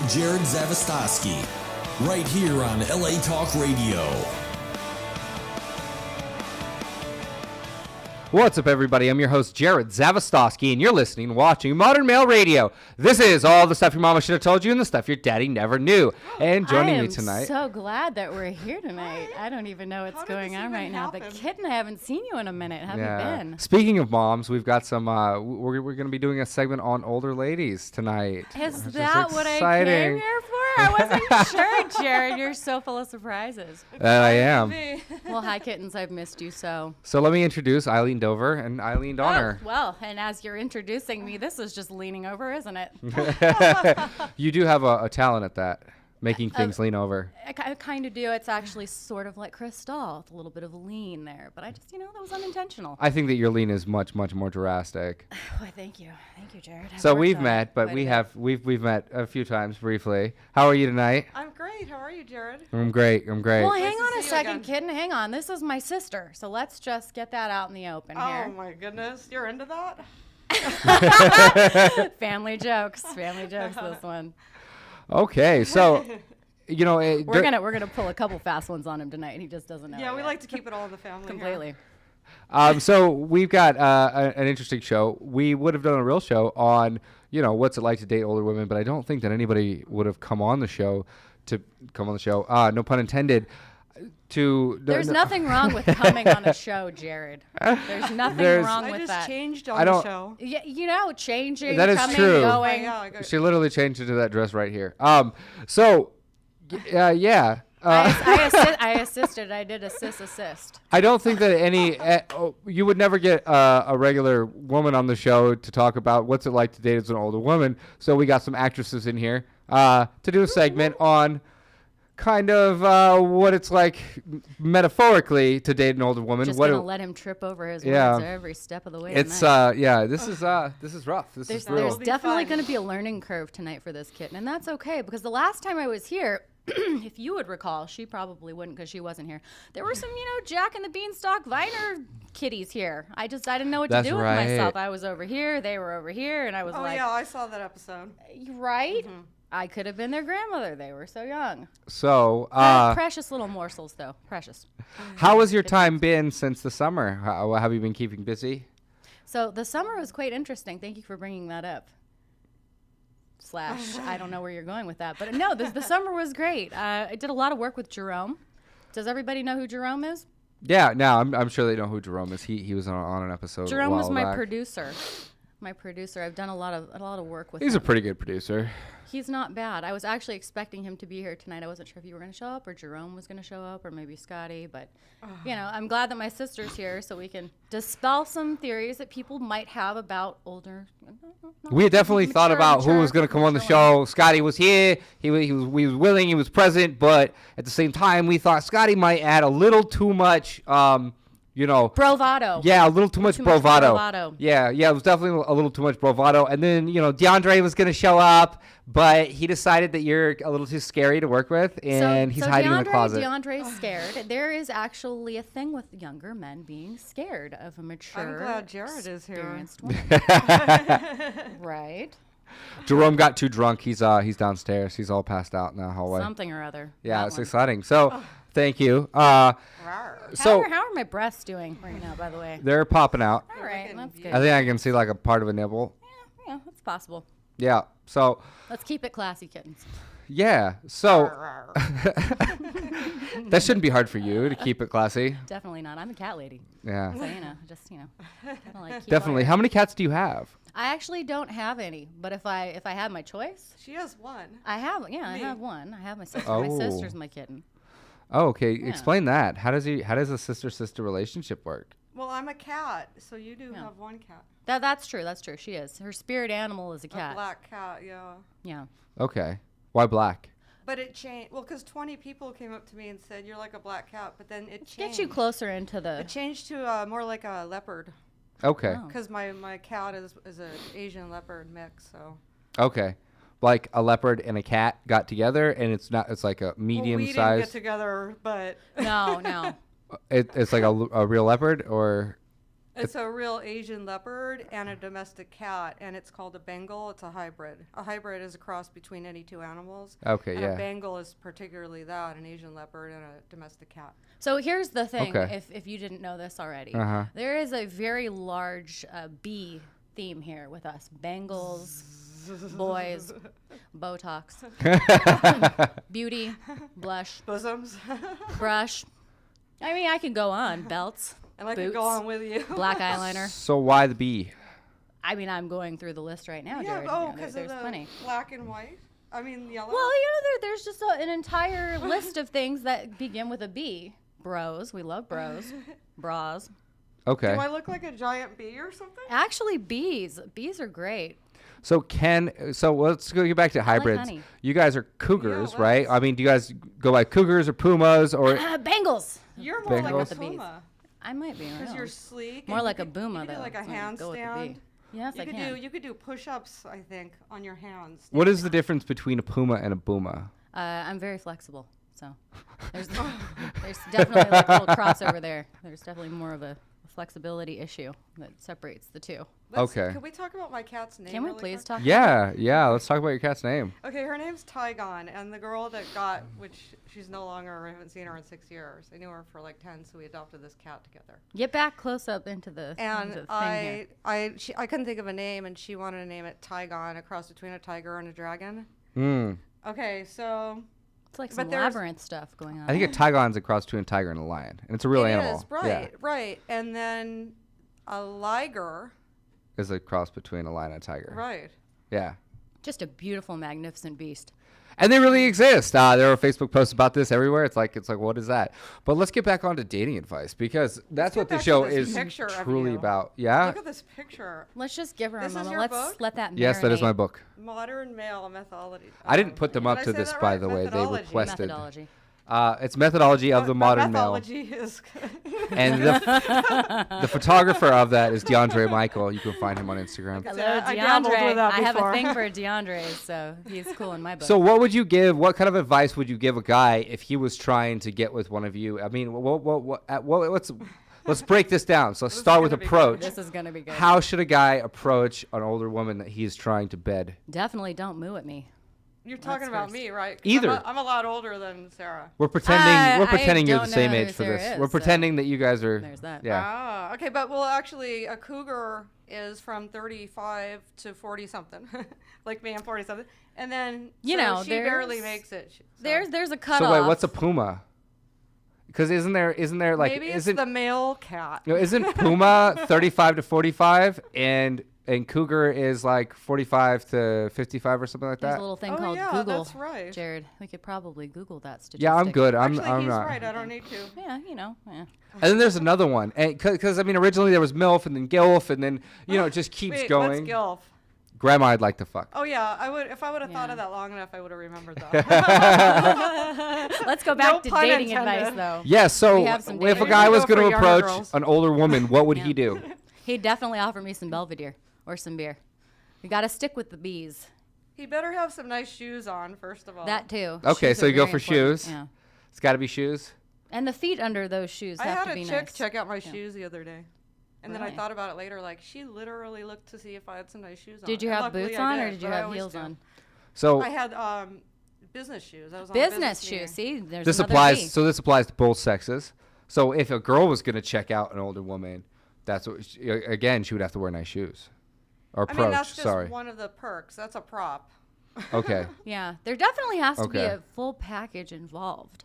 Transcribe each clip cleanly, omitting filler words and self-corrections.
Jerod Zavistoski, right here on LA Talk Radio. What's up, everybody? I'm your host, Jerod Zavistoski, and you're listening and watching Modern Male Radio. This is all the stuff your mama should have told you and the stuff your daddy never knew. And joining me tonight... I am so glad that we're here tonight. I don't even know what's going on right now. But Kitten, I haven't seen you in a minute. How have you been? Speaking of moms, we've got some... we're going to be doing a segment on older ladies tonight. Is that what I came here for? I wasn't sure, Jerod. You're so full of surprises. That I am. Well, hi, Kittens. I've missed you so. So let me introduce Eileen Dover and Eileen Donner. Oh, well, and as you're introducing me, this is just leaning over, isn't it? You do have a talent at that, making things lean over. I kind of do. It's actually sort of like Chris Stahl, with a little bit of a lean there. But I just, that was unintentional. I think that your lean is much, much more drastic. Why, thank you. Thank you, Jerod. So we've met, but we've met a few times briefly. How are you tonight? I'm great. How are you, Jerod? I'm great. Well, hang on a second, Kitten. Hang on. This is my sister. So let's just get that out in the open here. Oh, my goodness. You're into that? Family jokes. Family jokes, this one. Okay, so... we're gonna pull a couple fast ones on him tonight. He just doesn't know. Yeah, we like to keep it all in the family. Completely. So we've got an interesting show. We would have done a real show on what's it like to date older women, but I don't think that anybody would have come on the show. No pun intended. There's nothing wrong with coming on the show, Jerod. There's nothing wrong with that. I just changed on the show. Yeah, changing. That is coming, true. Going. She literally changed into that dress right here. Yeah. I assisted. I did assist. I don't think that you would never get a regular woman on the show to talk about what's it like to date as an older woman. So we got some actresses in here to do a segment on kind of what it's like metaphorically to date an older woman. Just gonna let him trip over his words every step of the way. It's this is rough. There's definitely going to be a learning curve tonight for this kitten, and that's okay because the last time I was here. If you would recall, she probably wouldn't because she wasn't here. There were some, Jack and the Beanstalk Viner kitties here. I didn't know what to do with myself. I was over here, they were over here, and I was like... Oh, yeah, I saw that episode. Right? Mm-hmm. I could have been their grandmother. They were so young. So, precious little morsels, though. Precious. How has your time been since the summer? How have you been keeping busy? So, the summer was quite interesting. Thank you for bringing that up. / I don't know where you're going with that. But no, the summer was great. I did a lot of work with Jerome. Does everybody know who Jerome is? Yeah, no, I'm sure they know who Jerome is. He was on an episode. Jerome was my producer. I've done a lot of work with him. He's a pretty good producer. He's not bad. I was actually expecting him to be here tonight. I wasn't sure if you were going to show up or Jerome was going to show up or maybe Scotty. But, I'm glad that my sister's here so we can dispel some theories that people might have about older. We had definitely thought about who was going to come on the show. Scotty was here. He was willing. He was present. But at the same time, we thought Scotty might add a little too much bravado. Yeah, a little too much bravado. Yeah, it was definitely a little too much bravado. And then, DeAndre was going to show up, but he decided that you're a little too scary to work with, and he's hiding in the closet. DeAndre's scared. There is actually a thing with younger men being scared of a mature, I'm glad Jerod is here. Right. Jerome got too drunk. He's downstairs. He's all passed out in the hallway. Something or other. Yeah, it's exciting. So, thank you. How are my breasts doing right now, by the way? They're popping out. All right, that's good. I think I can see like a part of a nibble. Yeah, that's possible. Yeah, so. Let's keep it classy, kittens. Yeah, so. That shouldn't be hard for you to keep it classy. Definitely not. I'm a cat lady. Yeah. So, like definitely. How many cats do you have? I actually don't have any, but if I had my choice. She has one. I have one. I have my sister. My sister's my kitten. Oh, okay. Yeah. Explain that. How does a sister relationship work? Well, I'm a cat, so you do have one cat. That's true. That's true. She is. Her spirit animal is a cat. A black cat, yeah. Yeah. Okay. Why black? But it changed. Well, because 20 people came up to me and said, "You're like a black cat," but then it changed. Get you closer into the. It changed to more like a leopard. Okay. Because my cat is an Asian leopard mix, so. Okay. Like a leopard and a cat got together, and it's like a medium we size. We didn't get together, but. No. It's like a real leopard, or. It's a real Asian leopard and a domestic cat, and it's called a Bengal. It's a hybrid. A hybrid is a cross between any two animals. Okay, and yeah. a Bengal is particularly that, an Asian leopard and a domestic cat. So here's the thing, Okay. if you didn't know this already. Uh-huh. There is a very large bee theme here with us. Bengals, boys, Botox, beauty, blush, Bosoms. brush. I mean, I can go on. Belts, And I boots, could go on with you. black eyeliner. So why the bee? I mean, I'm going through the list right now, Yeah, Jared. oh, You know, because there's of the plenty. black and white. I mean, yellow. Well, there's just an entire list of things that begin with a B. Bros. We love bros. Bras. Okay. Do I look like a giant bee or something? Actually, bees. Bees are great. So let's go get back to hybrids. honey. You guys are Cougars, Yeah, right? I mean, do you guys go by Cougars or Pumas or? Bengals. You're more like Bengals? a With the bees. puma. I I might be. I don't Because know. you're sleek. More and like you a could- booma, you could though. do like a so I'd go with the handstand. bee. Yes, I can. You could do push-ups, I think, on your hands. What is the difference between a Puma and a Booma? I'm very flexible, so there's definitely like a little crossover there. There's definitely more of a flexibility issue that separates the two. Okay. Can we talk about my cat's name? Can we really please quick? talk? Yeah. Let's talk about your cat's name. Okay, her name's Tygon, and the girl that got, which she's no longer, I haven't seen her in 6 years. I knew her for like 10, so we adopted this cat together. Get back close up into the And into the thing here. I couldn't think of a name, and she wanted to name it Tygon, a cross between a tiger and a dragon. Hmm. Okay, so It's like but some there's- labyrinth stuff going on. I think a Tygon's a cross between a tiger and a lion, and it's a real it animal. is, right, right. And then a liger, Is a cross between a lion and a tiger. right. Yeah. Just a beautiful, magnificent beast. And they really exist. There are Facebook posts about this everywhere. It's like, what is that? But let's get back on to dating advice because that's get what the back to show this is picture of truly you. about. Yeah. Look at this picture. Let's just give her This a is moment. your Let's book? let that. Yes, that is my marinate. book. Modern male methodology. I didn't put them Did up I to say this, that by right? the way. They Methodology. requested. Methodology. It's methodology of the modern male. methodology is And the photographer of that is DeAndre Michael. You can find him on Instagram. Hello, I dabbled DeAndre. with that I have a before. thing for DeAndre, so he's cool in my book. So what would you give? What kind of advice would you give a guy if he was trying to get with one of you? I mean, let's break this down. So let's start with gonna be good. approach. this is gonna be good. How should a guy approach an older woman that he's trying to bed? Definitely don't moo at me. You're talking about first. me, right? 'Cause Either. I'm a lot older than Sarah. We're pretending. We're I pretending you're the don't same know age who for Sarah this. is, We're so pretending that you guys are. there's that. Yeah. Ah, okay, but well, actually, a cougar is from 35 to 40 something, like me, I'm 40 something, and then You so know, she barely there's- makes it. So There's a cutoff. So wait, what's a puma? Because isn't there like maybe it's isn't the male cat. isn't Puma 35 to 45 and Cougar is like 45 to 55 or something like There's that? a little thing Oh, called yeah, Google. that's right. Jared, we could probably Google that statistic. Yeah, I'm good. I'm Actually, he's not. right. I don't need to. Yeah, you know. Yeah. And then there's another one, because I mean originally there was MILF and then GILF and then it just keeps Wait, going. what's GILF? Grandma, I'd like to fuck. Oh yeah, I would if I would have thought Yeah. of that long enough. I would have remembered that. Let's go back No to pun dating intended. advice, though. Yeah, so We have some if a dating guy advice. was Go going for to younger approach girls. an older woman, what would Yeah. he do? He'd definitely offer me some Belvedere or some beer. We got to stick with the bees. He better have some nice shoes on first of all. That too. Okay, Shoes so are you go very for important. shoes? Yeah. It's got to be shoes. And the feet under those shoes I have had to a be chick nice. check out my Yeah. shoes the other day. And then I Really? thought about it later, like she literally looked to see if I had some nice shoes on. Did you And have luckily boots I on or did you but I have always heels do. on? So I had business shoes. I was on a Business meeting. shoes. See, there's this another applies. B. So this applies to both sexes. So if a girl was going to check out an older woman, that's what again she would have to wear nice shoes. Or I approach. mean, that's just sorry. one of the perks. That's a prop. Okay. Yeah, there definitely has to be Okay. a full package involved.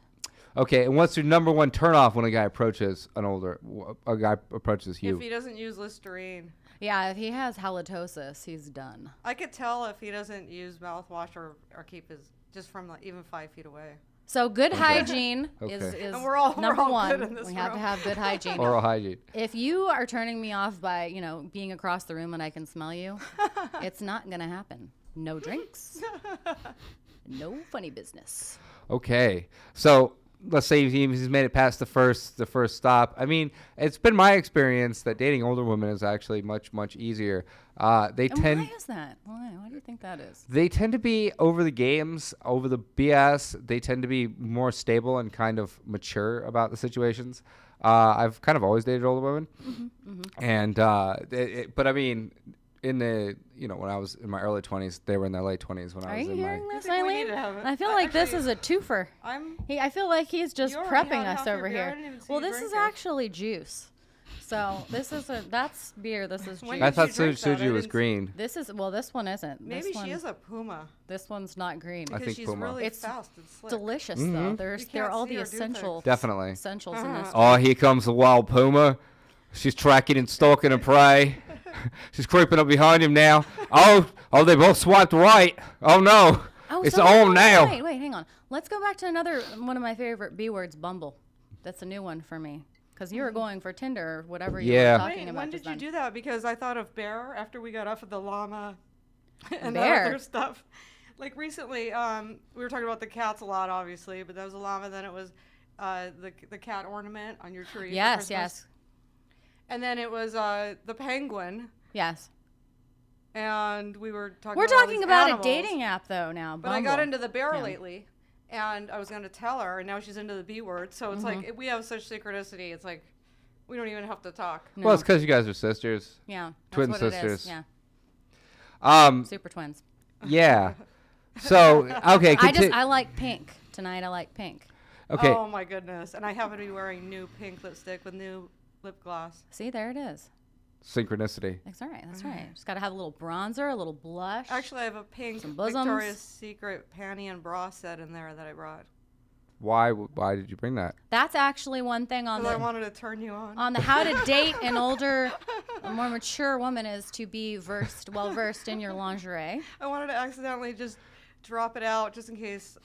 Okay. And what's your number one turnoff when a guy approaches approaches you? If he doesn't use Listerine. Yeah, if he has halitosis, he's done. I could tell if he doesn't use mouthwash or keep his, just from like even 5 feet away. So good hygiene Okay. is And we're all number good one. in this We have to room. have good hygiene. Oral hygiene. If you are turning me off by, being across the room and I can smell you, it's not going to happen. No drinks. No funny business. Okay. So let's say he's made it past the first stop. I mean, it's been my experience that dating older women is actually much easier. They And tend why is that? Why do you think that is? they tend to be over the games, over the BS. They tend to be more stable and kind of mature about the situations. I've kind of always dated older women, Mm-hmm. and but I mean, in the when I was in my early 20s, they were in their late 20s when Are I was you in my. hearing this, think we need Eileen? to have it. I feel I- like this actually, is a twofer. I feel like he's just You already prepping had us half your over beer. I here. didn't even see Well, you this drink is it. actually juice. So that's beer. This is When juice. I did thought you drink that? I Suju was didn't- green. This one isn't. Maybe this one, she is a puma This one's not green. I because think she's Puma. really It's fast and slick. Delicious though. Mhm. They're can't all see the or do essential things. Definitely. essentials in this. Oh, here comes the wild puma. She's tracking and stalking her prey. She's creeping up behind him now. Oh, they both swiped right. Oh no, it's so on now. Wait, hang on. Let's go back to another one of my favorite B words, Bumble. That's a new one for me. Because you were going for Tinder or whatever you Yeah. were talking Wait, about. when did you do that? Because I thought of bear after we got off of the llama and that Bear? other stuff. Like recently, we were talking about the cats a lot, obviously, but that was a llama. Then it was the cat ornament on your tree. for Yes, Christmas. yes, And then it was the penguin, yes. and we were talking. We're about all talking these about animals. a dating app though now. But I got Bumble. into the bear Yeah. lately, and I was going to tell her, and now she's into the B word. So it's Mm-hmm. like we have such synchronicity. It's like we don't even have to talk. No. Well, it's because you guys are sisters. Yeah, that's twin what it is. sisters. Yeah, Um, super twins. yeah. So okay, I like pink tonight. I like pink. okay. Oh my goodness! And I happen to be wearing new pink lipstick with new lip gloss. See, there it is. Synchronicity. That's right. That's right. Just got to have a little bronzer, a little blush. Actually, I have a pink Some bosoms. Victoria's Secret panty and bra set in there that I brought. Why did you bring that? That's actually one thing on Because I the wanted to turn you on. on the how to date an older, a more mature woman is to be well versed in your lingerie. I wanted to accidentally just drop it out just in case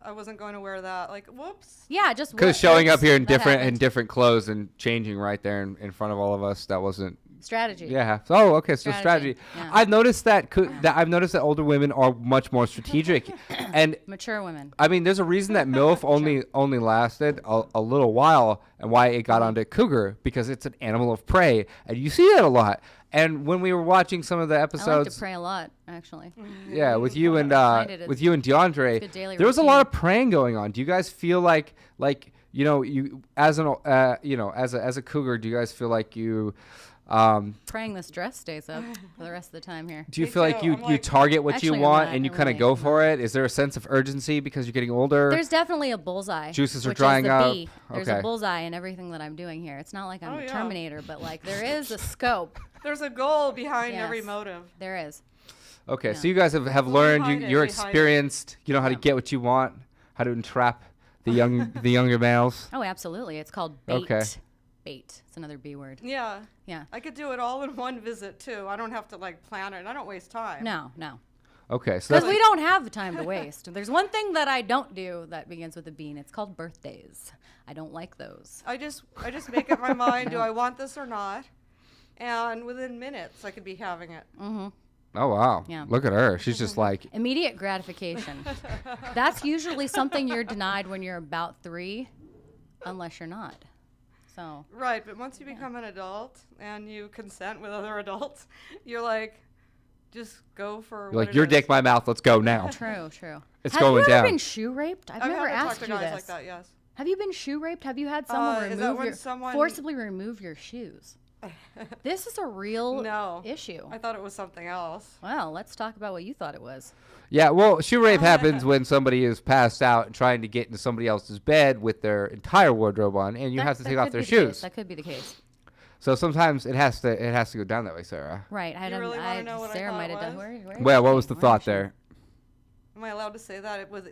I wasn't going to wear that. Like, whoops. Yeah, just Because showing up here in that different happened. different clothes and changing right there in front of all of us, that wasn't. strategy. Yeah. Oh, okay. So Strategy, strategy. yeah. I've noticed that I've noticed that older women are much more strategic, and Mature women. I mean, there's a reason that MILF only lasted a little while, and why it got onto Cougar, because it's an animal of prey, and you see that a lot. And when we were watching some of the I like to episodes, pray a lot, actually. yeah, with you and Find it, with you and DeAndre, good daily there was a lot routine. of praying going on. Do you guys feel like you as an as a Cougar, do you guys feel like you Praying this dress stays up for the rest of the time here. do you Me feel like too. you I'm like- target what Actually, you I'm want not and you kind of really, go no. for it? Is there a sense of urgency because you're getting older? There's definitely a bullseye. Juices are which drying is the up. B. There's Okay. a bullseye in everything that I'm doing here. It's not like I'm Oh, a yeah. Terminator, but like there is a scope. There's a goal behind every Yes. motive. There is. Okay, Yeah. so you guys have Well, learned, behind it, you're behind it. experienced, you know how to Yeah. get what you want, how to entrap the younger males. Oh, absolutely. It's called bait. Okay. Bait. It's another B word. Yeah. Yeah. I could do it all in one visit, too. I don't have to, like, plan it. And I don't waste time. No. Okay, so Because that's we don't have the time to waste. There's one thing that I don't do that begins with a B, and it's called birthdays. I don't like those. I just make up my mind, do I want this or not? And within minutes, I could be having it. Mm-hmm. oh wow, Yeah. look at her. She's just like, Immediate gratification. That's usually something you're denied when you're about 3, unless you're not. So Right, but once you become an adult and you consent with other adults, you're like, just go for you're what like it your is. dick, my mouth. Let's go now. true. It's Have going you ever down. been shoe raped? I've never had to talk asked to you guys this. like that, yes. Have you been shoe raped? Have you had someone is that when forcibly remove your shoes? This is a real No. issue. I thought it was something else. Well, let's talk about what you thought it was. Yeah, well, shoe rape happens when somebody is passed out and trying to get into somebody else's bed with their entire wardrobe on, and you have to take off could their be the case. shoes. That could be the case. So sometimes it has to go down that way, Sarah. Right. You really wanna know what I Sarah thought might it have done. was? Where is Well, what she? was the Where thought is she? there? Am I allowed to say that? It was,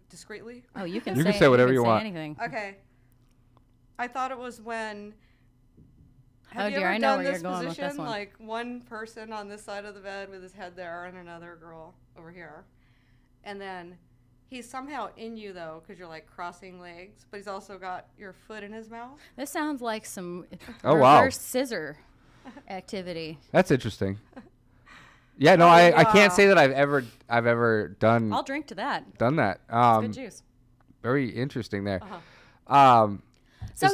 discreetly? Oh, you can You say can say whatever you say want. anything. Okay. I thought it was when. Oh, Have you dear, ever I know done where you're this going with position? this one. Like one person on this side of the bed with his head there and another girl over here. And then he's somehow in you, though, because you're like crossing legs, but he's also got your foot in his mouth. This sounds like some Oh, wow. reverse scissor activity. That's interesting. Yeah, no, I yeah. can't say that I've ever done I'll drink to that. that. It's good juice. Very interesting there. Uh-huh. So,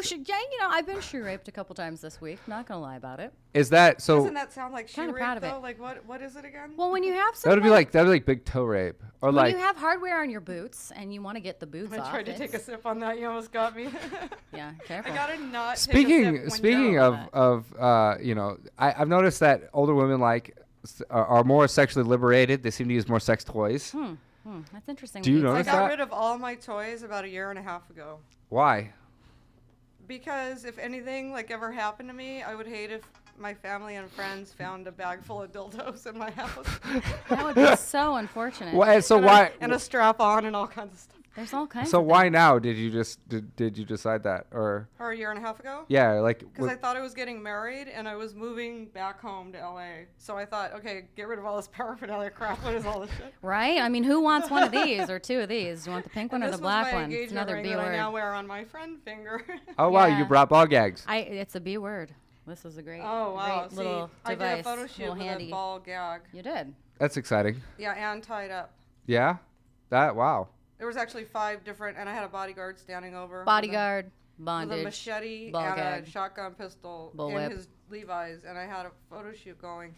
I've been shoe raped a couple times this week. Not gonna lie about it. Is that so? Doesn't that sound like shoe Kinda rape proud of though? it. Like what is it again? Well, when you have some, That'd be like big toe rape, or when like you have hardware on your boots and you want to get the boots I off. tried to take a it's- sip on that. You almost got me. Yeah, careful. I gotta not. speaking take a sip when I've noticed that older women are more sexually liberated. They seem to use more sex toys. That's interesting. Do you We- I notice got that? rid of all my toys about a year and a half ago. Why? Because if anything like ever happened to me, I would hate if my family and friends found a bag full of dildos in my house. That would be so unfortunate. Why? So why? And a strap on and all kinds of stuff. There's all kinds. So of why things. now did you decide that, or Or a year and a half ago. yeah, like Because I thought I was getting married and I was moving back home to LA. So I thought, okay, get rid of all this paraphernalia crap. What is all this shit? Right? I mean, who wants one of these or two of these? Do you want the pink one or This the was black my one? It's engagement another ring B that I now word. wear on my friend finger. oh wow, Yeah. you brought ball gags. It's a B word. This is a great, Oh wow! great See, little I device. did a photo shoot little with handy. a ball gag. You did. That's exciting. Yeah, and tied up. Yeah, wow. There was actually 5 different, and I had a bodyguard standing over. Bodyguard, with a bondage. machete ball and gag, a shotgun pistol bullwhip. in his Levi's, and I had a photo shoot going.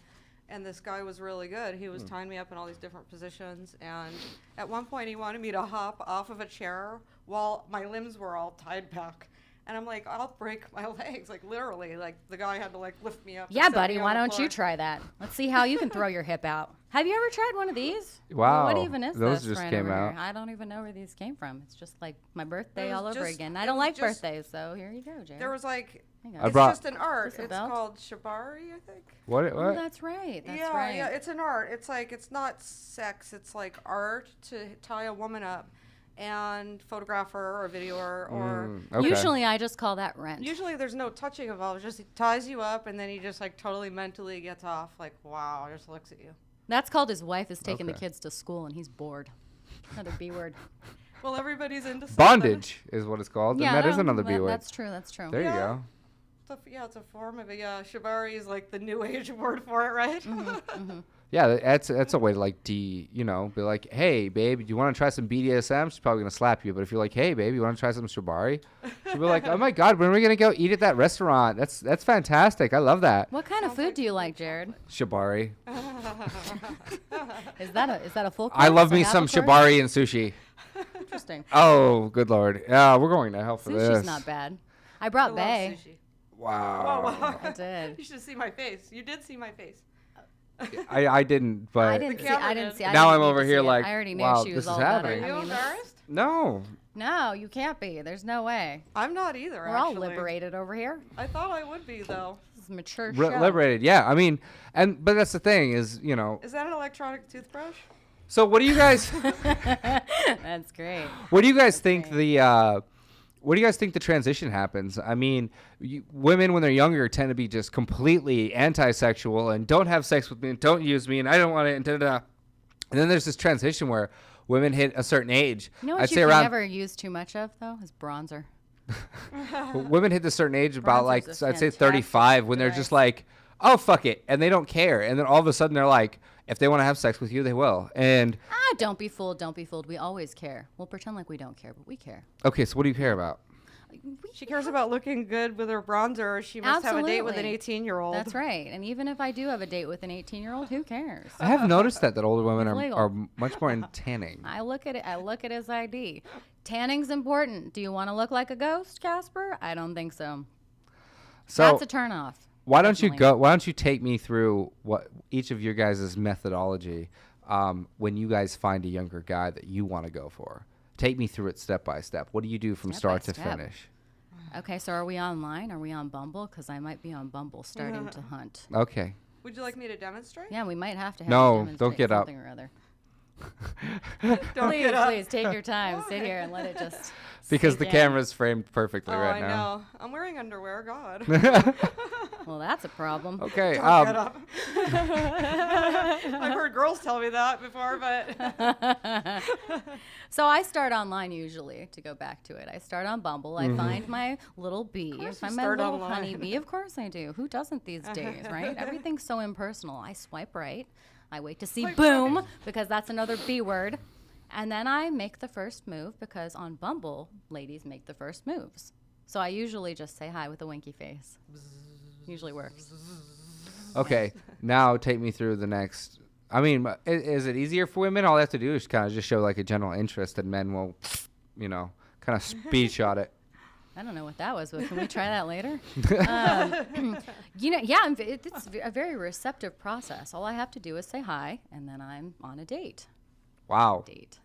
And this guy was really good. He was tying me up in all these different positions, and at one point he wanted me to hop off of a chair while my limbs were all tied back. And I'm like, I'll break my legs, like literally. Like the guy had to like lift me up. and Yeah, set buddy. me on Why the don't floor. you try that? Let's see how you can throw your hip out. Have you ever tried one of these? Wow, What even is those this just right came over out. Here? I don't even know where these came from. It's just like my birthday was all over just- again. I it don't was like just- birthdays, so here you go, Jared. There was like, Hang I on. it's brought- just an art. Is this a It's belt? called shibari, I think. What? Oh, that's right. That's yeah, right. yeah, it's an art. It's like, it's not sex. It's like art to tie a woman up and photograph her or video her or... Okay. Usually, I just call that rent. Usually there's no touching involved. It's just he ties you up and then he just like totally mentally gets off. Like, wow, just looks at you. That's called his wife is taking the Okay. kids to school and he's bored. Another B word. Well, everybody's into something. Bondage is what it's called. and that is no, another B word. That's true. That's true. There you Yeah. go. It's a form of it. Yeah, shibari is like the new age word for it, right? Yeah, that's a way to like be like, hey, babe, do you want to try some BDSM? She's probably gonna slap you. But if you're like, hey, babe, you want to try some shibari? She'll be like, oh my God, when are we gonna go eat at that restaurant? That's fantastic. I love that. What kind of food do you like, Jared? Shibari. Is that a full course? I love me Like some apple course? shibari and sushi. Interesting. Oh, good Lord. Yeah, we're going to hell for Sushi's this. not bad. I I brought love Bay. sushi. Wow. Wow. I did. You should see my face. You did see my face. I didn't, but I didn't see. I camera didn't did. see. I Now didn't I'm need over to here see it. like, I already knew wow, she this was is all happening. better. Are you I mean, this- embarrassed? no. no, you can't be. There's no way. I'm not either, We're all actually. liberated over here. I thought I would be, though. This is a mature show. Liberated. Yeah, I mean, but that's the thing is, Is that an electronic toothbrush? so what do you guys That's great. What do you guys think what do you guys think the transition happens? I mean, women when they're younger tend to be just completely anti-sexual and don't have sex with me and don't use me and I don't want it and da-da-da. And then there's this transition where women hit a certain age. You know what I'd you say can around never use too much of though is bronzer. women hit a certain age about like Bronzer's a I'd say fantastic 35 when they're just device. like, oh fuck it, and they don't care. And then all of a sudden they're like, if they want to have sex with you, they will. And Don't be fooled. Don't be fooled. We always care. We'll pretend like we don't care, but we care. okay, so what do you care about? She cares about looking good with her bronzer. Or she must have a date with an Absolutely. 18-year-old. That's right. And even if I do have a date with an 18-year-old, who cares? I have noticed that older women It's are legal. much more in tanning. I look at it. I look at his ID. Tanning's important. Do you want to look like a ghost, Casper? I don't think so. So That's a turnoff. why don't you definitely. go? Why don't you take me through what each of your guys' methodology when you guys find a younger guy that you want to go for? Take me through it step by step. What do you do from Step start by to step. finish? Okay, so are we online? Are we on Bumble? Because I might be on Bumble starting to hunt. Okay. Would you like me to demonstrate? Yeah, we might have to have No, you don't demonstrate get up. something or other. Don't Please, get up. please take your time. Sit here and let it just. Because sink the in. camera's framed perfectly Oh, right I now. know. I'm wearing underwear. God. Well, that's a problem. Okay. Don't get up. I've heard girls tell me that before, but So I start online usually, to go back to it. I start on Bumble. I find my little bee. I course you find my start little online. honey bee. Of course I do. Who doesn't these days, right? Everything's so impersonal. I swipe right. I wait to see Swipe boom, right. because that's another B word. And then I make the first move because on Bumble, ladies make the first moves. So I usually just say hi with a winky face. Usually works. Okay, now take me through the next. I mean, is it easier for women? All they have to do is kind of just show like a general interest, and men will, kind of speed shot it. I don't know what that was, but can we try that later? It's a very receptive process. All I have to do is say hi, and then I'm on a date. Wow. Date.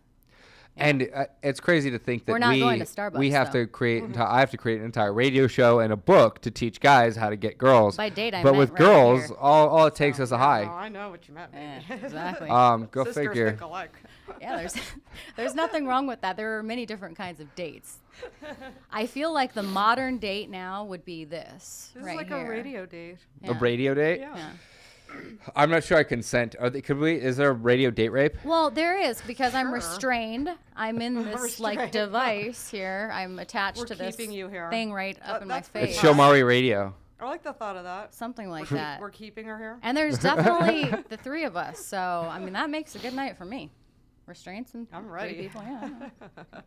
And it's crazy to think that We're not going to Starbucks, we have though. to create. I have to create an entire radio show and a book to teach guys how to get girls. By date, I but meant with right girls, here. all it takes is a Oh, hi. I know what you meant. Yeah, Baby. exactly. Go Sisters figure. think alike. Yeah, there's nothing wrong with that. There are many different kinds of dates. I feel like the modern date now would be this. This right is like here. a radio date. A radio date? Yeah. Yeah. I'm not sure I consent. Is there a radio date rape? Well, there is because I'm Sure. restrained. I'm in this like Restrained. device here. I'm attached We're to this keeping you here. thing right up in my That's pretty face. It's Shomari Radio. I like the thought of that. Something like that. We're keeping her here. And there's definitely the three of us. So, I mean, that makes a good night for me. Restraints and I'm three ready. people. Yeah.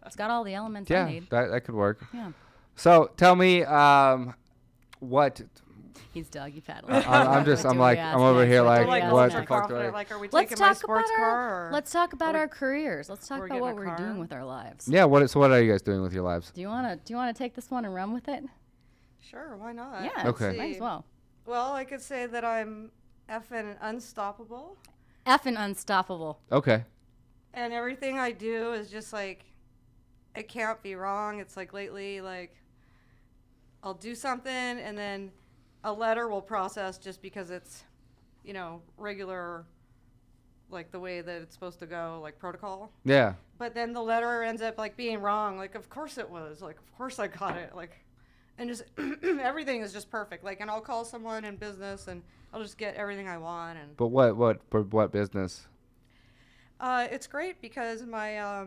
It's got all the elements I Yeah, need. that could work. Yeah. So tell me, what? He's doggy paddling. I'm over here like, what the fuck do I? Like, are we Let's taking my talk sports about car? Or Let's talk about we- our careers. Let's talk we're about getting what a we're car? doing with our lives. Yeah. What are you guys doing with your lives? Do you want to take this one and run with it? Sure, why not? Yeah. Okay. Let's Might as see. well. Well, I could say that I'm effing unstoppable, Effing unstoppable. Okay. and everything I do is just like, it can't be wrong. It's like lately, like, I'll do something and then a letter will process just because it's, regular, like the way that it's supposed to go, like protocol. Yeah. But then the letter ends up like being wrong. Like, of course it was. Like, of course I got it. Like, and just everything is just perfect. Like, and I'll call someone in business and I'll just get everything I want. And But what business? it's great because my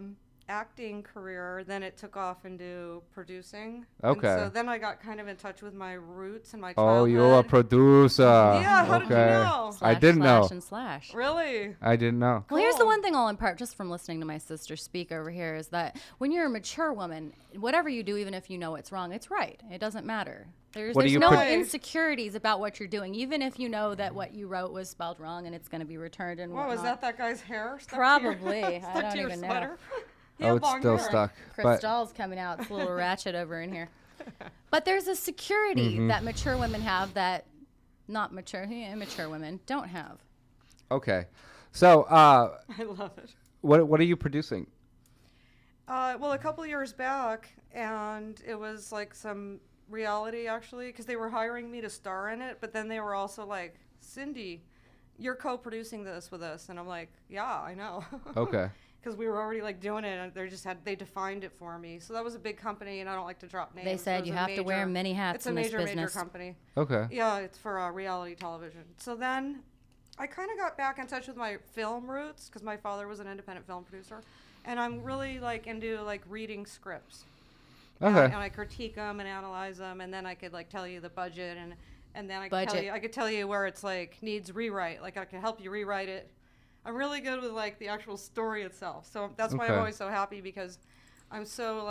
acting career, then it took off into producing. Okay. And so then I got kind of in touch with my roots and my Oh, childhood. you're a producer. Yeah, how did you Okay. know? I didn't know. Slash. Really? I didn't know. Well, here's the Cool. one thing I'll impart just from listening to my sister speak over here is that when you're a mature woman, whatever you do, even if you know it's wrong, it's right. It doesn't matter. There's What do you no pro- insecurities about what you're doing, even if you know that what you wrote was spelled wrong and it's going to be returned and What, was whatnot. that guy's hair? stuck to Probably. your- I stuck don't to your even know. sweater? He Oh, had it's long still hair. stuck. But Crystal's coming out. It's a little ratchet over in here. But there's a security Mm-hmm. that mature women have that immature women don't have. okay. So, I love it. what are you producing? Well, a couple years back, and it was like some reality actually, because they were hiring me to star in it, but then they were also like, Cindy, you're co-producing this with us, and I'm like, yeah, I know. Okay. Because we were already like doing it, and they defined it for me. So that was a big company, and I don't like to drop names. They It said was you a have to wear major- many hats It's a in this major business. company. Okay. Yeah, it's for reality television. So then I kind of got back in touch with my film roots because my father was an independent film producer, and I'm really like into like reading scripts. Okay. And I critique them and analyze them, and then I could like tell you the budget, and then I could tell you where it's like needs rewrite. Like I could help you rewrite it. I'm really good with like the actual story itself. So that's why Okay. I'm always so happy because I'm so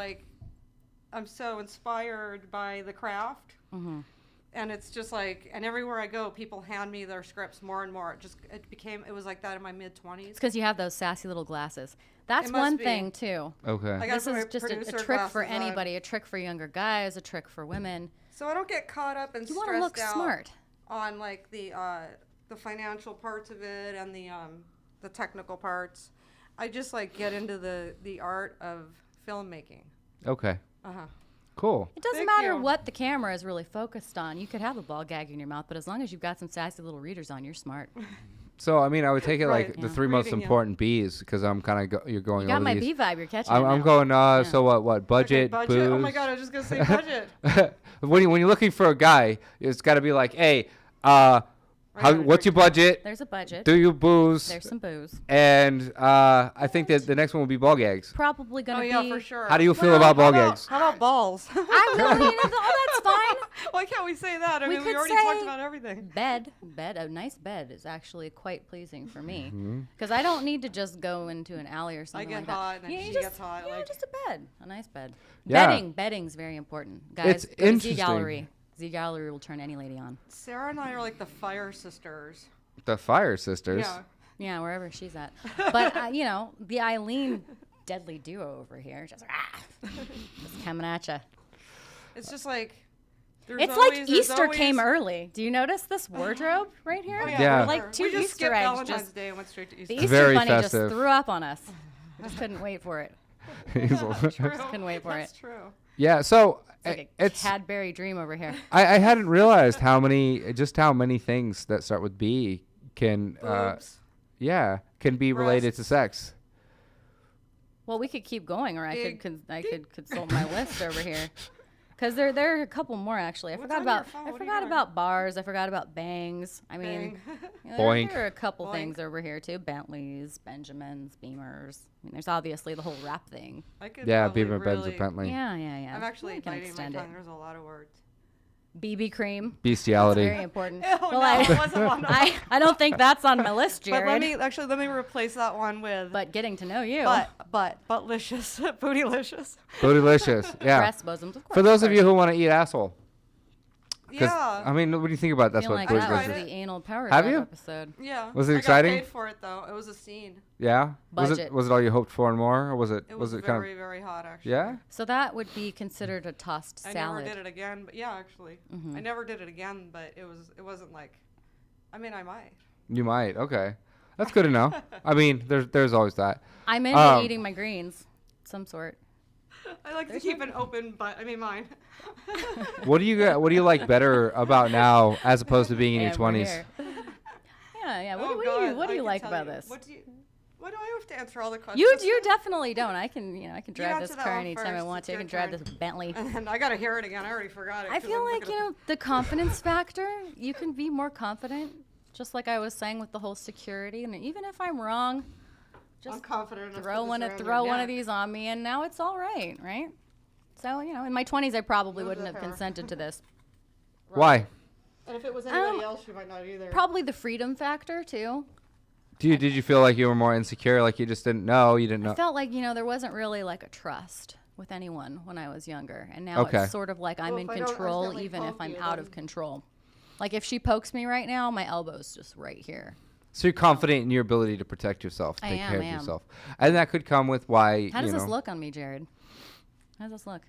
inspired by the craft. Mm-hmm. And it's just like, and everywhere I go, people hand me their scripts more and more. It was like that in my mid 20s. It's because you have those sassy little glasses. That's It must one be. thing too. Okay. I gotta This put is my just a producer trick for glasses on. anybody, a trick for younger guys, a trick for women. So I don't get caught up and You want to stressed look out smart. on like the financial parts of it and the technical parts. I just like get into the art of filmmaking. Okay. Uh-huh. Cool. It doesn't Thank matter you. what the camera is really focused on. You could have a ball gag in your mouth, but as long as you've got some sassy little readers on, you're smart. So I mean, I would take it like Right. the Yeah. three most Reading, yeah. important B's because I'm kind of you're going You got over my these. bee vibe. You're catching I'm it now. going. Yeah. So what? Budget, Okay, booze. Oh my god, I was just gonna say budget. when you're looking for a guy, it's got to be like, hey, What's your budget? There's a budget. Do you booze? There's some booze. And I think that the next one will be ball gags. Probably gonna be. Oh yeah, for sure. How do you feel about ball gags? How about balls? I really, that's fine. Why can't we say that? I We mean, we could already say talked about everything. Bed, a nice bed is actually quite pleasing for me Mm-hmm. because I don't need to just go into an alley or I something get like hot, that. and then you she just, gets hot. you know, Like, just a nice bed. Yeah. Bedding's very important, guys. It's Go to interesting. Z Gallery. Z Gallery will turn any lady on. Sarah and I are like the fire sisters. The Fire Sisters. Yeah. Yeah, wherever she's at. But you know, the Eileen deadly duo over here, just coming at you. It's just like. It's like Easter came early. Do you notice this wardrobe right here? Oh, Yeah. We're like two we just Easter skipped eggs. Valentine's Just Day and went straight to the Easter. Easter Very bunny festive. just threw up on us. Just couldn't wait for it. True. Couldn't wait for That's it. true. Yeah, so It's like a Cadbury dream over here. I hadn't realized how many things that start with B can Boobs. can be related to Breasts. sex. Well, we could keep going, or I Big- could consult my list over here. Because there are a couple more actually. I What's forgot on your about phone? I What are you forgot doing? about bars. I forgot about bangs. I mean, Bang. you know, Boink. there are a couple Boink. things over here too. Bentleys, Benjamins, Beamers. I mean, there's obviously the whole rap thing. I could Yeah, probably Beamer Benz really, and Bentley. Yeah, yeah. I'm actually We can biting my extend tongue. it. There's a lot of words. BB cream. Bestiality. Very important. Ew, Well, no, it wasn't one of them. I don't think that's on my list, But Jared. let me replace that one with But getting to know you. buttlicious, bootylicious. Bootylicious. Yeah. Breast bosoms, of course. For those of you who want to eat asshole. 'Cause, Yeah. I mean, what do you think about that's feel what like that bootylicious was is? the anal power Have drive you? episode. Yeah. Was it I exciting? got paid for it though. It was a scene. Yeah. Budget. Was it all you hoped for and more, or was it It was it very kind very hot of actually. yeah? So that would be considered a tossed I salad. never did it again, but yeah, actually, I never did it again. But it wasn't like, I mean, I might. You might. Okay. That's good to know. I mean, there's always that. I'm into eating my greens, some sort. I like to keep an open, but I mean mine. What do you like better about now as opposed to being in your And we're 20s? here. Yeah. Oh, What God, do I you can like tell about you. this? Why do I have to answer all the questions? You definitely don't. I can drive answer this that car one anytime I first. want It's to. I your can drive turn. this Bentley. And I gotta hear it again. I already forgot it. I 'cause feel I'm like, looking the confidence factor, you can be more confident, just like I was saying with the whole security. And even if I'm wrong, I'm just confident enough throw to one put this of around your neck. these on me, and now it's all right? So, in my 20s, I probably Move wouldn't the have hair. consented to this. Why? And if it was anybody else, you might not either. Probably the freedom factor, too. Did you feel like you were more insecure, like you just didn't know, you didn't know? I felt like, there wasn't really like a trust with anyone when I was younger. And now Okay. it's sort of like I'm Well, in if I don't control accidentally even if poke I'm you, out of then- control. Like if she pokes me right now, my elbow's just right here. So you're confident in your ability to protect yourself, I take am, care of I am. yourself, and that could come with why. How does this look on me, Jared? How does this look?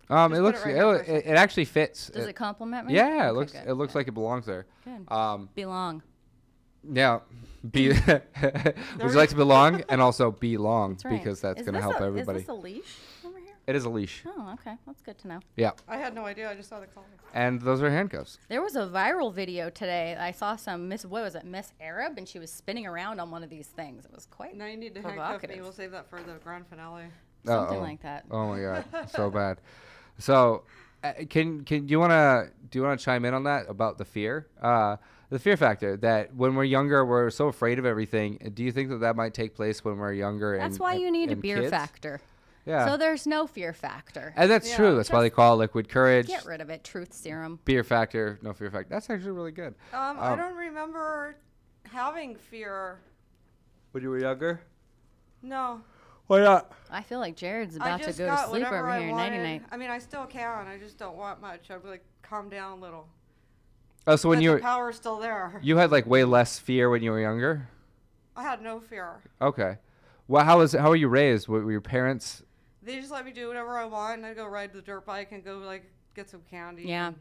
It put looks. it right here first. It actually fits. Does it compliment me? Yeah, Okay, it looks. good, It looks good, like it belongs there. good. Belong. Yeah. Be. Would you like to belong and also belong That's right. because that's Is going to this help a- everybody. Is this a leash over here? It is a leash. Oh, okay. That's good to know. Yeah. I had no idea. I just saw the collar. And those are handcuffs. There was a viral video today. I saw some Miss Arab, and she was spinning around on one of these things. It was quite Now you need to handcuff me. provocative. We'll save that for the grand finale. Something Uh-oh. like that. Oh my god, so bad. So, can do you wanna chime in on that about the fear factor that when we're younger we're so afraid of everything? Do you think that might take place when we're younger? That's and, why you need a and beer kids? factor. Yeah. So there's no fear factor. And that's true. That's why they call it liquid courage. Get rid of it. Truth serum. Beer factor, no fear factor. That's actually really good. I don't remember having fear. When you were younger? No. Why not? I feel like Jared's I about to just go to got sleep whatever over I here wanted. nighty night. I mean, I still can. I just don't want much. I'd be like, calm down a little. Oh, so when But you the were power's still there. you had like way less fear when you were younger? I had no fear. Okay. Well, how were you raised? Were your parents? They just let me do whatever I want, and I'd go ride the dirt bike and go like get some candy. Yeah. and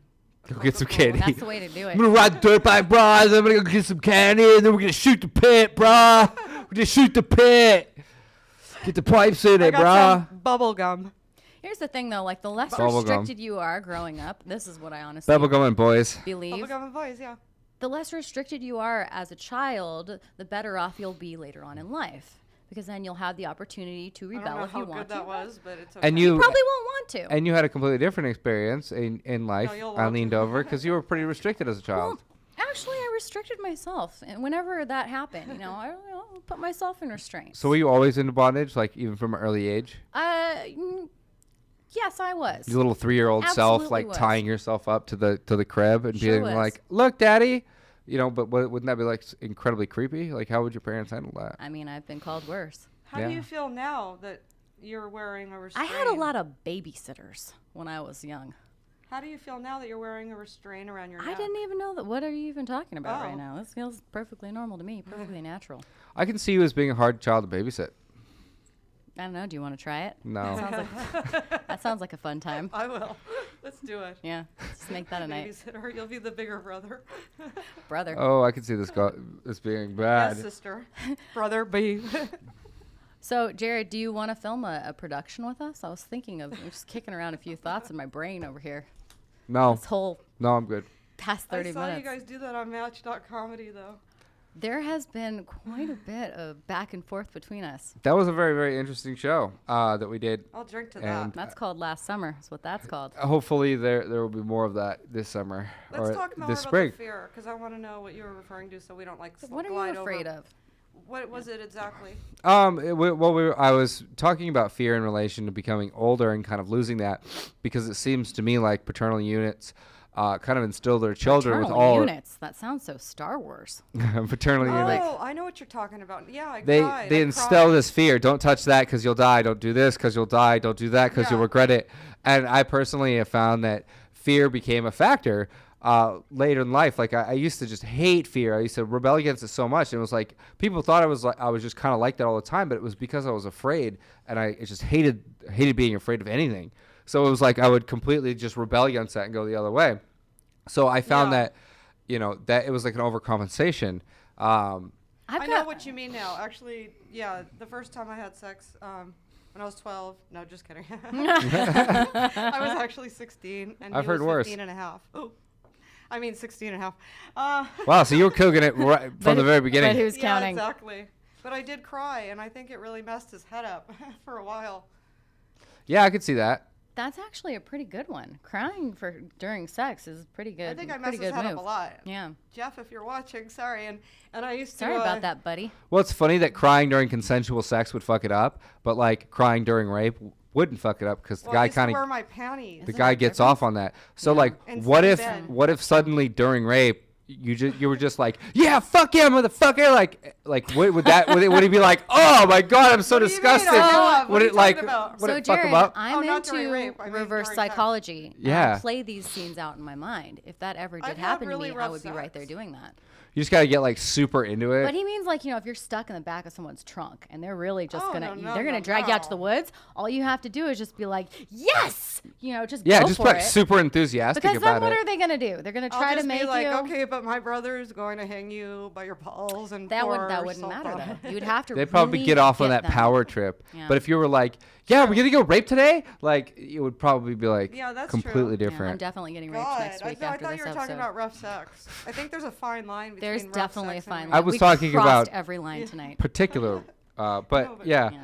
Go get some Coca-Cola. candy. That's the way to do I'm it. gonna ride the dirt bike, bros. I'm gonna go get some candy, and then we're gonna shoot the pit, brah. We're gonna shoot the pit. Get the pipes in I it, got brah. some bubble gum. Here's the thing, though. Like, the less Bubblegum. restricted you are growing up, this is what I honestly Bubblegum and boys. believe. Bubble gum and boys, yeah. The less restricted you are as a child, the better off you'll be later on in life. Because then you'll have the opportunity to I don't rebel know if how you good want that to. was, but it's okay. And you Probably won't want to. and you had a completely different experience in life. you'll I love leaned to. over because you were pretty restricted as a child. Well, actually, I restricted myself, and whenever that happened, I put myself in restraints. So were you always into bondage, like even from an early age? Yes, I was. Your little 3-year-old self, Absolutely like was. tying yourself up to the crib and Sure being was. like, "Look, Daddy," but wouldn't that be like incredibly creepy? Like, how would your parents handle that? I mean, I've been called worse. How Yeah. do you feel now that you're wearing a I restraint? had a lot of babysitters when I was young. How do you feel now that you're wearing a restraint around your neck? I didn't even know that. What are you even talking about Oh. right now? This feels perfectly normal to me, perfectly natural. I can see you as being a hard child to babysit. I don't know. Do you want to try it? No. That sounds like a fun time. I will. Let's do it. Yeah, just make that a night, Babysitter, you'll be the bigger brother. brother. Oh, I can see this being bad. Yes, sister. Brother B. So, Jerod, do you want to film a production with us? I was thinking of just kicking around a few thoughts in my brain over here. No, This whole no, I'm good. past 30 I saw minutes. you guys do that on Match.comedy, though. There has been quite a bit of back and forth between us. That was a very, very interesting show that we did. I'll drink to And- that. That's called Last Summer. That's what that's called. Hopefully, there will be more of that this summer Let's or talk more this about spring. the fear, because I want to know what you were referring to, so we don't What are glide you afraid over. of? What was it exactly? I was talking about fear in relation to becoming older and kind of losing that, because it seems to me like paternal units kind of instill their children with Paternal all units. That sounds so Star Wars. paternal units. Oh, I know what you're talking about. Yeah, I They cried. they I instill cried. this fear. Don't touch that because you'll die. Don't do this because you'll die. Don't do that because you'll Yeah. regret it. And I personally have found that fear became a factor later in life. Like I used to just hate fear. I used to rebel against it so much. And it was like people thought I was just kind of like that all the time, but it was because I was afraid, and I just hated being afraid of anything. So it was like I would completely just rebel against that and go the other way. So I found Yeah. that that it was like an overcompensation. I've I know got what you mean now. Actually, yeah, the first time I had sex when I was 12. No, just kidding. I was actually 16, and I've he heard was worse. 15 and a half. Oh, I mean 16 and a half. Wow, so you were cooking it right from the very beginning. But who's Yeah, counting? exactly. But I did cry, and I think it really messed his head up for a while. Yeah, I could see that. That's actually a pretty good one. Crying during sex is pretty good. I think I pretty messed his good head move. up a lot. Yeah. Jeff, if you're watching, sorry. And I used to. Sorry about that, buddy. Well, it's funny that crying during consensual sex would fuck it up, but like crying during rape wouldn't fuck it up because the Well, I guy used to kind wear of my panties. the guy gets off on that. So Yeah. like, And what stay if in bed. what if suddenly during rape you were just like, yeah, fuck yeah, motherfucker, like would he be like, oh my god, I'm so What do you mean? disgusted? I love- what Would are it you like talking about? would So, it fuck him Jerod, up? I'm Oh, not during into rape. I mean reverse during sex. psychology. and Yeah. I play these scenes out in my mind. If that ever did I've had happen really to me, I rough would be right there sex. doing that. You just gotta get like super into it. But he means like, if you're stuck in the back of someone's trunk and they're really just Oh, gonna no, they're gonna no, drag you out to no. the woods, all you have to do is just be like, yes, just yeah, go just for like it. super enthusiastic Because about then what it. are they gonna do? They're gonna I'll try just to make be like, you. okay, but my brother's going to hang you by your balls and That pour wouldn't salt matter on though. it. You'd have to. They'd probably really get off on get that them. power trip. Yeah. But if you were like, yeah, we're gonna go rape today, like it would probably be like Yeah, that's completely true. Yeah, different. I'm definitely getting raped God, next week I after thought this you were episode. talking about rough sex. I think there's a fine line between There's rough definitely a sex and fine rape. line. I was We talking crossed about- every line tonight. Particular, but but- yeah. Yeah.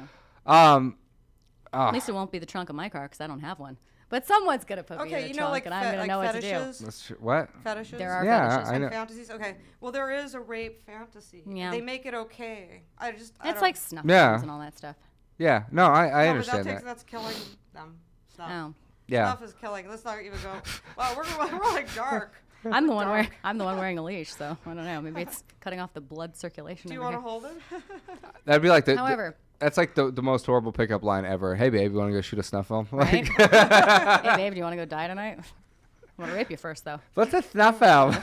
Ah, At least it won't be the trunk of my car because I don't have one. But someone's gonna put me in Okay, the you trunk, know, like, and I'm gonna know what to do. fetishes. that's what? Fetishes. There are Yeah, fetishes. I know. And fantasies. Okay. Well, there is a rape fantasy. Yeah. They make it okay. I It's don't- like snuff Yeah. films and all that stuff. Yeah, no, I No, but understand that. that's killing them. Snuff. Oh, Yeah, Snuff is killing. Let's not even go. Wow, we're like dark. I'm the one wearing. Dark. I'm the one wearing a leash, so I don't know. Maybe it's cutting off the blood circulation. Do you over want to here. hold it? that'd be like However, that's like the most horrible pickup line ever. Hey, babe, you want to go shoot a snuff film? right? Like, Hey, babe, do you want to go die tonight? I want to rape you first, though. what's a snuff film?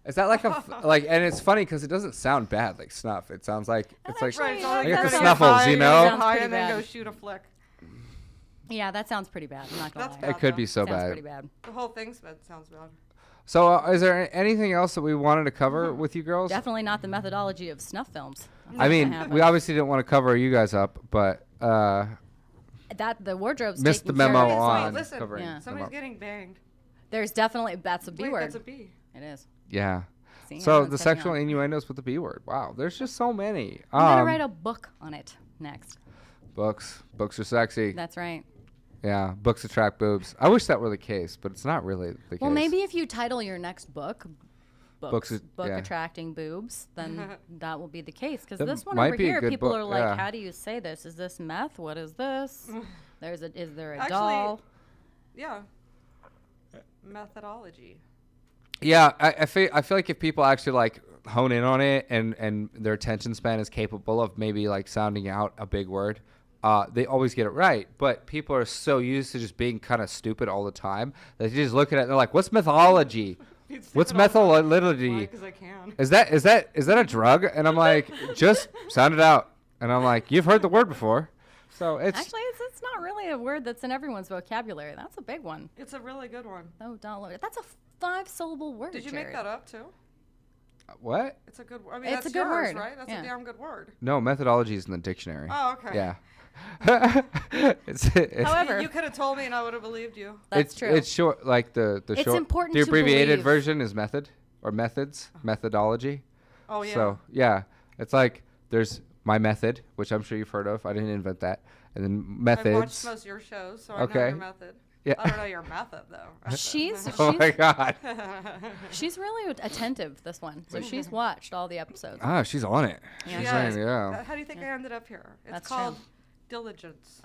Is that like like? And it's funny because it doesn't sound bad like snuff. It sounds like it's like actually- so I you got gotta the get snuffles, high, you and know? get Sounds high pretty and then bad. go shoot a flick. Yeah, that sounds pretty bad. I'm not gonna That's lie. bad. it could be so Sounds bad. pretty bad. The whole thing sounds bad. So, is there anything else that we wanted to cover with you girls? Definitely not the methodology of snuff films. I mean, we obviously didn't want to cover you guys up, but that the wardrobe's missed the taken care memo of Wait, itself. on listen, covering. Yeah. them Somebody's up. getting banged. There's definitely that's a B Wait, word. that's a B. It is. Yeah. See, So everyone's the catching sexual on. innuendos with the B word. Wow, there's just so many. I'm gonna write a book on it next. Books are sexy. That's right. Yeah, books attract boobs. I wish that were the case, but it's not really the case. Well, maybe if you title your next book book yeah. attracting boobs, then that will be the case. Because That this one might over be a here, good people book, are like, yeah. how do you say this? Is this meth? What is this? Is there a Actually, doll? Yeah. Methodology. Yeah, I feel like if people actually like hone in on it and their attention span is capable of maybe like sounding out a big word, they always get it right. But people are so used to just being kind of stupid all the time that they just look at it and they're like, "What's methodology? What's methodology? Because I can. Is that a drug?" And I'm like, "Just sound it out." And I'm like, "You've heard the word before." So Actually, it's not really a word that's in everyone's vocabulary. That's a big one. It's a really good one. Oh, dollar. That's a 5-syllable word. Did you Jared. make that up too? what? It's a good. I mean, It's that's a good yours, word, right? That's yeah. a damn good word. No, methodology is in the dictionary. Oh, okay. Yeah. However, You could have told me and I would have believed you. that's true. It's short, like the It's short. important The to abbreviated believe. version is method or methods, methodology. Oh yeah. So yeah, it's like there's my method, which I'm sure you've heard of. I didn't invent that. And then I've methods. watched most of your shows, so I know Okay. your method. Yeah. I don't know your method though. She's Oh my god. she's really attentive. This one, so she's watched all the episodes. Ah, she's on it. Yeah. She's Yeah. on it, yeah. How do you think I ended up here? It's That's called true. diligence.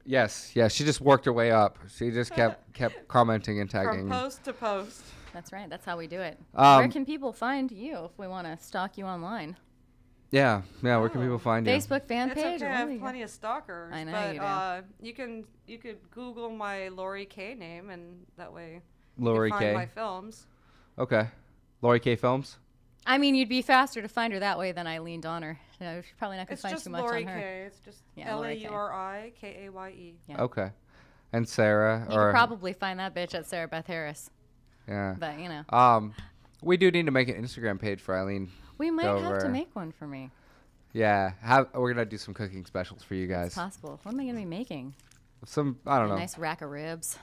Yes, yeah. She just worked her way up. She just kept commenting and From tagging. post to post. That's right. That's how we do it. Um, Where can people find you if we want to stalk you online? Yeah. Where can Oh. people find you? Facebook fan It's page. okay. or I what do have you plenty of stalkers. I know but, you do. you could Google my Lori K name, and that way Lori you can find K. my films. Okay. Lori K Films. I mean, you'd be faster to find her that way than Eileen Donner. You know, you're probably not going It's to find just too much Lori on her. K. It's just Yeah, Lori K. LAURIKAYE. Yeah. Okay. And Sarah. You or could probably find that bitch at Sarah Beth Harris. yeah. But, you know, We do need to make an Instagram page for Eileen. we might have over. to make one for me. Yeah, we're gonna do some cooking specials for you It's guys. possible. What am I going to be making? I don't A know, nice rack of ribs.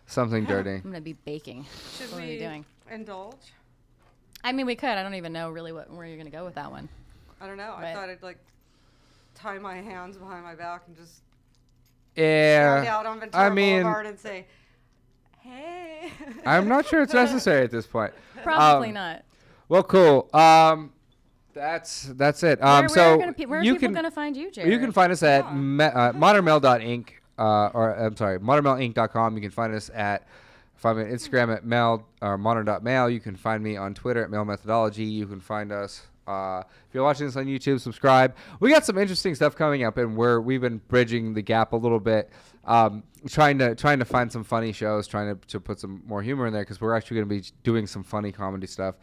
something dirty. I'm going to be baking. Should What are we you doing? indulge? I mean, we could. I don't even know really where you're going to go with that one. I don't know. I Right. thought I'd like tie my hands behind my back and just stand Yeah, out on Ventura I mean, Boulevard and say, "Hey." I'm not sure it's necessary at this point. Probably not. Well, cool. That's it. Where So are people going to find you, Jared? you can find us at Yeah. modernmail.inc, or I'm sorry, modernmailinc.com. You can find us find me on Instagram at mail or modern.mail. You can find me on Twitter at mail methodology. You can find us if you're watching this on YouTube, subscribe. We got some interesting stuff coming up, and we've been bridging the gap a little bit, trying to find some funny shows, trying to put some more humor in there, because we're actually going to be doing some funny comedy stuff.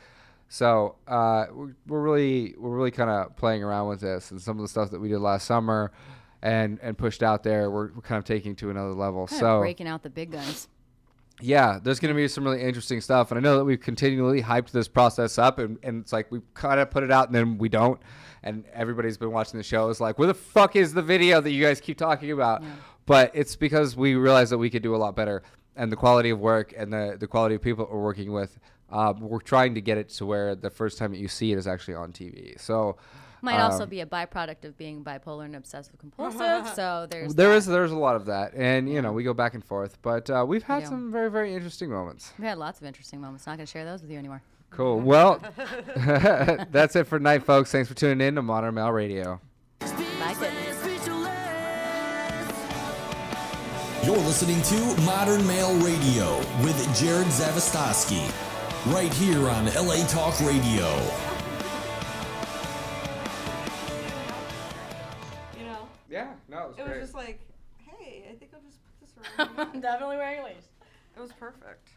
So we're really kind of playing around with this, and some of the stuff that we did last summer and pushed out there, we're kind of taking to another level. Kind So of breaking out the big guns. yeah, there's going to be some really interesting stuff. And I know that we've continually hyped this process up, and it's like we kind of put it out and then we don't. And everybody's been watching the show is like, where the fuck is the video that you guys keep talking about? Yeah. But it's because we realized that we could do a lot better. And the quality of work and the quality of people we're working with, we're trying to get it to where the first time that you see it is actually on TV. So Might also be a byproduct of being bipolar and obsessive compulsive. So there's there's that. a lot of that. And, you know, we go back and forth. But we've had Yeah. some very, very interesting moments. We had lots of interesting moments. Not going to share those with you anymore. Cool. Well, that's it for tonight, folks. Thanks for tuning in to Modern Mail Radio. Bye, kittens. You're listening to Modern Mail Radio with Jerod Zavistoski, right here on LA Talk Radio. You know, Yeah, no, it was just like, hey, I think I'll just put this around. Definitely wearing a leash. It was perfect.